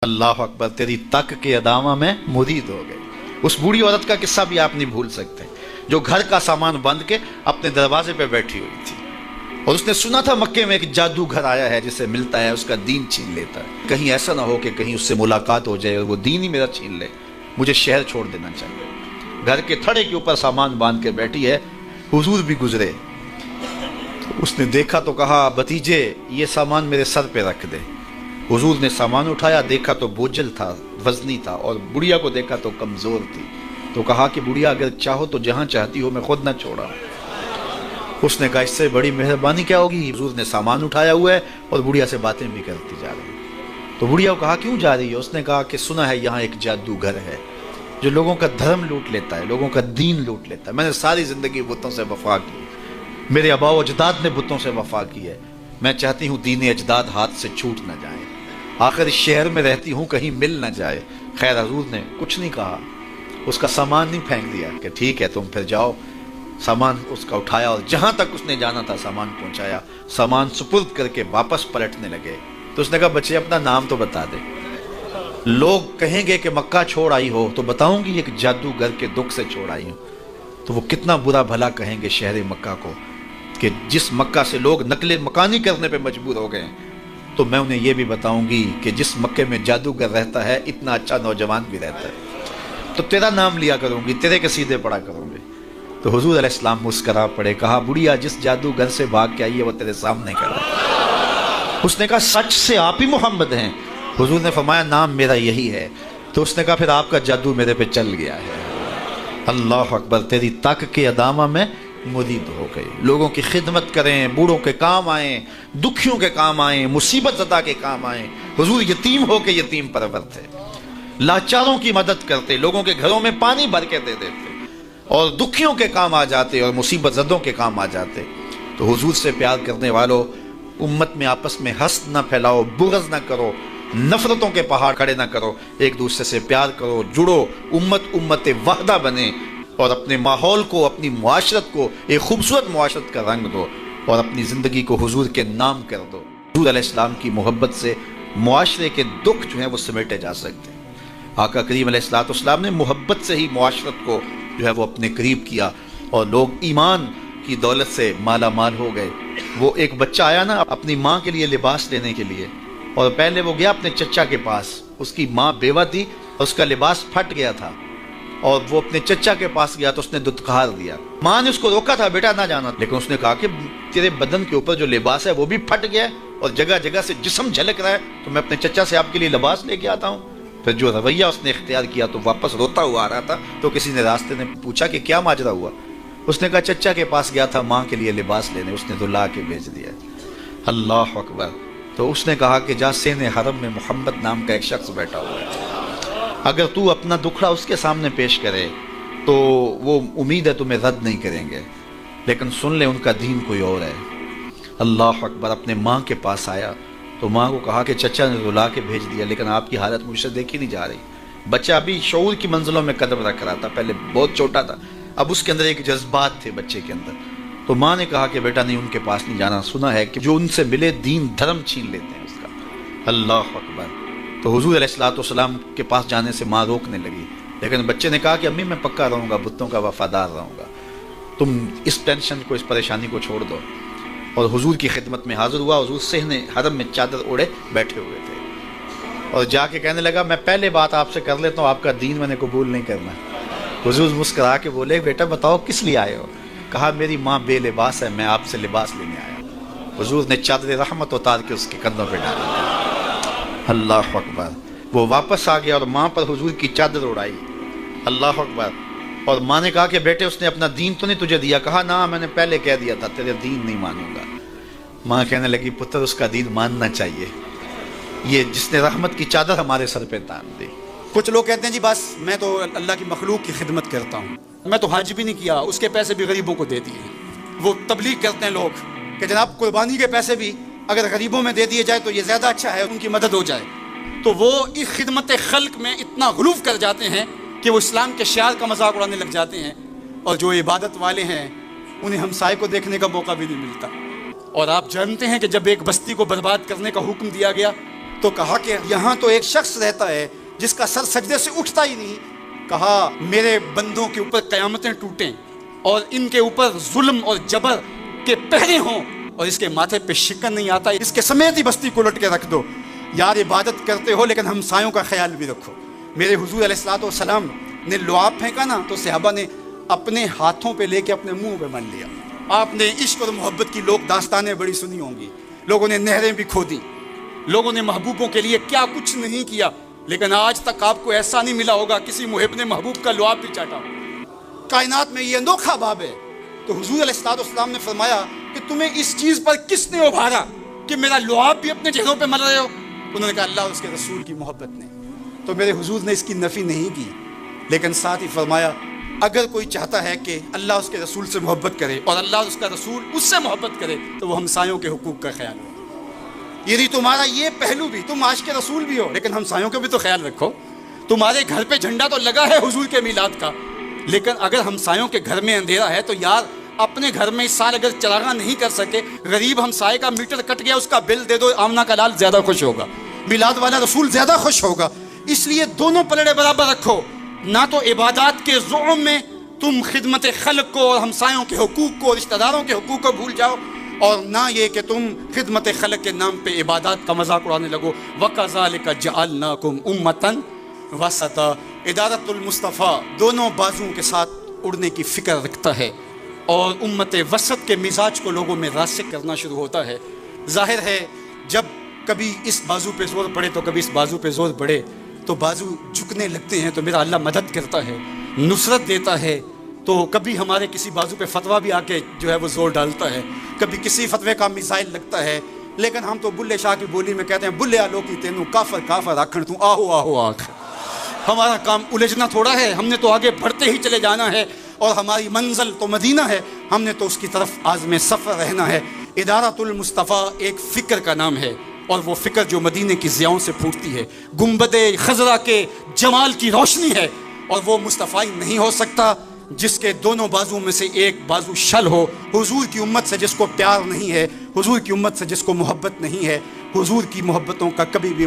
अल्लाह अकबर, तेरी तक के अदामा में मुरीद हो गई। उस बूढ़ी औरत का किस्सा भी आप नहीं भूल सकते, जो घर का सामान बंद के अपने दरवाजे पे बैठी हुई थी और उसने सुना था मक्के में एक जादूगर आया है जिसे मिलता है उसका दीन छीन लेता है। कहीं ऐसा ना हो कि कहीं उससे मुलाकात हो जाए और वो दीन ही मेरा छीन ले, मुझे शहर छोड़ देना चाहिए। घर के थड़े के ऊपर सामान बांध के बैठी है, हुजूर भी गुजरे तो उसने देखा तो कहा, भतीजे ये सामान मेरे सर पे रख दे। हुजूर ने सामान उठाया, देखा तो बोझल था, वजनी था, और बुढ़िया को देखा तो कमजोर थी। तो कहा कि बुढ़िया अगर चाहो तो जहां चाहती हो, मैं खुद ना छोड़ा। उसने कहा इससे बड़ी मेहरबानी क्या होगी। हुजूर ने सामान उठाया हुआ है और बुढ़िया से बातें भी करती जा रही है। तो बुढ़िया को कहा क्यों जा रही है। उसने कहा कि सुना है यहाँ एक जादूगर है जो लोगों का धर्म लूट लेता है, लोगों का दीन लूट लेता है। मैंने सारी जिंदगी बुतों से वफा की, मेरे आबाओ अजदाद ने बुतों से वफा की है। मैं चाहती हूँ दीन अजदाद हाथ से छूट न जाए, आखिर इस शहर में रहती हूँ कहीं मिल न जाए। खैर हुजूर ने कुछ नहीं कहा, उसका सामान नहीं फेंक दिया कि ठीक है तुम फिर जाओ। सामान उसका उठाया और जहां तक उसने जाना था सामान पहुंचाया। सामान सुपुर्द करके वापस पलटने लगे तो उसने कहा बच्चे अपना नाम तो बता दे, लोग कहेंगे कि मक्का छोड़ आई हो तो बताऊंगी एक जादूगर के दुख से छोड़ आई हूं। तो वो कितना बुरा भला कहेंगे शहर मक्का को कि जिस मक्का से लोग नकले मकानी करने पे मजबूर हो गए। तो मैं उन्हें ये भी बताऊंगी कि जिस मक्के में जादूगर रहता है इतना अच्छा नौजवान भी रहता है। तो तेरा नाम लिया करूंगी, तेरे के सीधे पड़ा करूंगी। तो हुजूर अलैहिस्सलाम मुस्करा पड़े, कहा बुढ़िया जिस जादूगर से भाग के आई है वो तेरे सामने खड़ा। उसने कहा सच से आप ही मोहम्मद हैं। हुजूर ने फरमाया नाम मेरा यही है। तो उसने कहा फिर आपका जादू मेरे पे चल गया है। अल्लाह अकबर, तेरी तक के अदामा में मुरीद हो गई। लोगों की खिदमत करें, बूढ़ों के काम आए, दुखियों के काम आए, मुसीबत ज़दा के काम आए। हुजूर यतीम हो के यतीम परवर थे, लाचारों की मदद करते, लोगों के घरों में पानी भर के दे देते और दुखियों के काम आ जाते और मुसीबत ज़दों के काम आ जाते। तो हुजूर से प्यार करने वालों, उम्मत में आपस में हस्द न फैलाओ, बुग़्ज़ न करो, नफरतों के पहाड़ खड़े न करो, एक दूसरे से प्यार करो, जुड़ो, उम्मत वहदा बने और अपने माहौल को, अपनी मुआशरत को एक खूबसूरत मुआशरत का रंग दो और अपनी ज़िंदगी को हुजूर के नाम कर दो। हुजूर अलैहिस्सलाम की मोहब्बत से मुआशरे के दुख जो हैं वो समेटे जा सकते हैं। आका करीम अलैहिस्सलाम ने मोहब्बत से ही मुआशरत को जो है वो अपने करीब किया और लोग ईमान की दौलत से माला माल हो गए। वो एक बच्चा आया ना अपनी माँ के लिए लिबास लेने के लिए, और पहले वो गया अपने चचा के पास, उसकी माँ बेवा थी और उसका लिबास फट गया था और वो अपने चचा के पास गया तो उसने दुत्कार दिया। माँ ने उसको रोका था बेटा ना जाना, लेकिन उसने कहा कि तेरे बदन के ऊपर जो लिबास है वो भी फट गया है और जगह जगह से जिस्म झलक रहा है, तो मैं अपने चचा से आपके लिए लिबास लेके आता हूँ। फिर जो रवैया उसने इख्तियार किया तो वापस रोता हुआ आ रहा था। तो किसी ने रास्ते ने पूछा कि क्या माजरा हुआ। उसने कहा चचा के पास गया था माँ के लिए लिबास लेने, उसने तो ला के भेज दिया। अल्लाह अकबर। तो उसने कहा कि जा सेने हरम में मोहम्मद नाम का एक शख्स बैठा हुआ है, अगर तू अपना दुखड़ा उसके सामने पेश करे तो वो उम्मीद है तुम्हें रद्द नहीं करेंगे, लेकिन सुन ले उनका दीन कोई और है। अल्लाह अकबर। अपने माँ के पास आया तो माँ को कहा कि चचा ने रुला के भेज दिया, लेकिन आपकी हालत मुझसे देखी नहीं जा रही। बच्चा अभी शऊर की मंजिलों में कदम रख रहा था, पहले बहुत छोटा था, अब उसके अंदर एक जज्बात थे बच्चे के अंदर। तो माँ ने कहा कि बेटा नहीं उनके पास नहीं जाना, सुना है कि जो उनसे मिले दीन धर्म छीन लेते हैं उसका। अल्लाह अकबर। तो हुजूर अलैहिस्सलाम के पास जाने से माँ रोकने लगी, लेकिन बच्चे ने कहा कि अम्मी मैं पक्का रहूँगा, बुतों का वफादार रहूँगा, तुम इस टेंशन को, इस परेशानी को छोड़ दो। और हुजूर की खिदमत में हाजिर हुआ। हुजूर सेहने हरम में चादर ओढ़े बैठे हुए थे और जाके कहने लगा मैं पहले बात आपसे कर लेता हूँ, आपका दीन मैंने कबूल नहीं करना। हुजूर मुस्करा के बोले बेटा बताओ किस लिए आए हो। कहा मेरी माँ बेलिबास है, मैं आपसे लिबास लेने आया। हुजूर ने चादर रहमत उतार के उसके कंधों पर डाली। अल्लाह अकबर। वो वापस आ गया और माँ पर हुजूर की चादर उड़ाई। अल्लाह अकबर। और माँ ने कहा कि बेटे उसने अपना दीन तो नहीं तुझे दिया। कहा ना मैंने पहले कह दिया था तेरे दीन नहीं मानूंगा। माँ कहने लगी पुत्र उसका दीन मानना चाहिए, ये जिसने रहमत की चादर हमारे सर पे तान दी। कुछ लोग कहते हैं जी बस मैं तो अल्लाह की मखलूक की खिदमत करता हूँ, मैं तो हज भी नहीं किया, उसके पैसे भी गरीबों को दे दिए। वो तबलीग करते हैं लोग कि जनाब कुर्बानी के पैसे भी अगर गरीबों में दे दिए जाए तो ये ज़्यादा अच्छा है, उनकी मदद हो जाए। तो वो इस खिदमत खल्क में इतना गुलूफ कर जाते हैं कि वो इस्लाम के शियार का मजाक उड़ाने लग जाते हैं, और जो इबादत वाले हैं उन्हें हमसाये को देखने का मौका भी नहीं मिलता। और आप जानते हैं कि जब एक बस्ती को बर्बाद करने का हुक्म दिया गया تو کہا کہ یہاں تو ایک شخص رہتا ہے جس کا سر سجدے سے اٹھتا ہی نہیں. کہا میرے بندوں کے اوپر قیامتیں ٹوٹیں اور ان کے اوپر ظلم اور جبر کے پہرے ہوں اور اس کے ماتھے پہ شکن نہیں آتا, اس کے سمیت ہی بستی کو لٹ کے رکھ دو. یار عبادت کرتے ہو لیکن ہمسایوں کا خیال بھی رکھو. میرے حضور علیہ الصلوۃ والسلام نے لعاب پھینکا نا تو صحابہ نے اپنے ہاتھوں پہ لے کے اپنے منہ پہ مل لیا. آپ نے عشق اور محبت کی لوگ داستانیں بڑی سنی ہوں گی. لوگوں نے نہریں بھی کھودی, لوگوں نے محبوبوں کے لیے کیا کچھ نہیں کیا, لیکن آج تک آپ کو ایسا نہیں ملا ہوگا کسی محب نے محبوب کا لعاب بھی چاٹا. کائنات میں یہ انوکھا باب ہے. تو حضور علیہ الصلوۃ والسلام نے فرمایا کہ تمہیں اس چیز پر کس نے ابھارا کہ میرا لعاب بھی اپنے چہروں پہ مل رہے ہو؟ انہوں نے کہا اللہ اور اس کے رسول کی محبت نے. تو میرے حضور نے اس کی نفی نہیں کی, لیکن ساتھ ہی فرمایا اگر کوئی چاہتا ہے کہ اللہ اس کے رسول سے محبت کرے اور اللہ اور اس کا رسول اس سے محبت کرے تو وہ ہمسایوں کے حقوق کا خیال رکھے. یعنی تمہارا یہ پہلو بھی, تم عاشق رسول بھی ہو لیکن ہمسایوں کا بھی تو خیال رکھو. تمہارے گھر پہ جھنڈا تو لگا ہے حضور کے میلاد کا, لیکن اگر ہمسایوں کے گھر میں اندھیرا ہے تو یار اپنے گھر میں اس سال اگر چراغاں نہیں کر سکے, غریب ہمسائے کا میٹر کٹ گیا اس کا بل دے دو, آمنہ کا لال زیادہ خوش ہوگا, میلاد والا رسول زیادہ خوش ہوگا. اس لیے دونوں پلڑے برابر رکھو. نہ تو عبادات کے زعم میں تم خدمت خلق کو اور ہمسایوں کے حقوق کو, رشتہ داروں کے حقوق کو بھول جاؤ, اور نہ یہ کہ تم خدمت خلق کے نام پہ عبادات کا مذاق اڑانے لگو. وَكَذَلِكَ جَعَلْنَاكُمْ أُمَّةً وَسَطًا. ادارت المصطفیٰ دونوں بازوؤں کے ساتھ اڑنے کی فکر رکھتا ہے اور امت وسط کے مزاج کو لوگوں میں راسخ کرنا شروع ہوتا ہے. ظاہر ہے جب کبھی اس بازو پہ زور پڑے تو کبھی اس بازو پہ زور پڑے تو بازو جھکنے لگتے ہیں, تو میرا اللہ مدد کرتا ہے, نصرت دیتا ہے. تو کبھی ہمارے کسی بازو پہ فتویٰ بھی آ کے جو ہے وہ زور ڈالتا ہے, کبھی کسی فتوے کا میزائل لگتا ہے, لیکن ہم تو بلے شاہ کی بولی میں کہتے ہیں بلے آلو کی تینوں کافر کافر آکھن تو آہو آہو آکھ. ہمارا کام الجھنا تھوڑا ہے, ہم نے تو آگے بڑھتے ہی چلے جانا ہے اور ہماری منزل تو مدینہ ہے, ہم نے تو اس کی طرف عازم سفر رہنا ہے. ادارت المصطفیٰ ایک فکر کا نام ہے اور وہ فکر جو مدینے کی ضیاؤں سے پھوٹتی ہے, گنبد خضرا کے جمال کی روشنی ہے, اور وہ مصطفی نہیں ہو سکتا جس کے دونوں بازو میں سے ایک بازو شل ہو. حضور کی امت سے جس کو پیار نہیں ہے, حضور کی امت سے جس کو محبت نہیں ہے, حضور کی محبتوں کا کبھی بھی